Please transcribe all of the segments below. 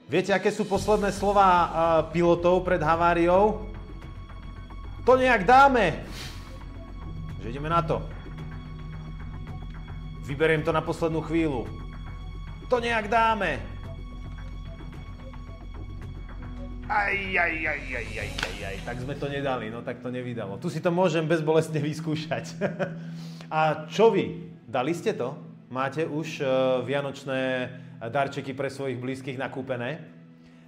Viete, aké sú posledné slová pilotov pred haváriou? To nejak dáme. Že ideme na to. Vyberiem to na poslednú chvíľu. To nejak dáme. Aj. Tak sme to nedali, no tak to nevydalo. Tu si to môžem bezbolestne vyskúšať. A čo vy? Dali ste to? Máte už vianočné darčeky pre svojich blízkych nakúpené?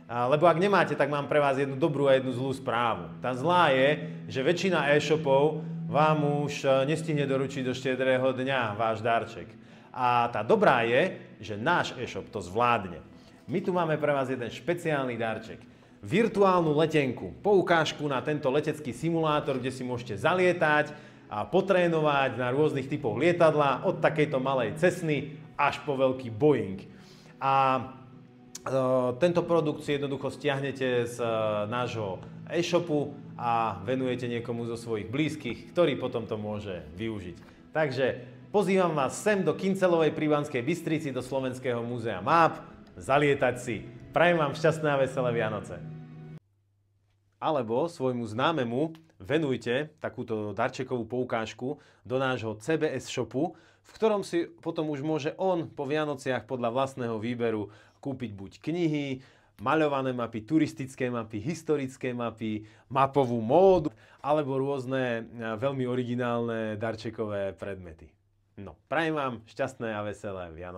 Lebo ak nemáte, tak mám pre vás jednu dobrú a jednu zlú správu. Tá zlá je, že väčšina e-shopov vám už nestihne doručiť do štiedrého dňa váš darček. A tá dobrá je, že náš e-shop to zvládne. My tu máme pre vás jeden špeciálny darček. Virtuálnu letenku, poukážku na tento letecký simulátor, kde si môžete zalietať a potrénovať na rôznych typoch lietadla, od takejto malej Cessny až po veľký Boeing. A tento produkt si jednoducho stiahnete z nášho e-shopu a venujete niekomu zo svojich blízkych, ktorý potom to môže využiť. Takže pozývam vás sem do Kyncelovej pri Banskej Bystrici, do Slovenského múzea máp, zalietať si. Prajem vám šťastné a veselé Vianoce. Alebo svojmu známemu venujte takúto darčekovú poukážku do nášho CBS shopu, v ktorom si potom už môže on po Vianociach podľa vlastného výberu kúpiť buď knihy, maľované mapy, turistické mapy, historické mapy, mapovú módu, alebo rôzne veľmi originálne darčekové predmety. No, prajem vám šťastné a veselé Vianoce.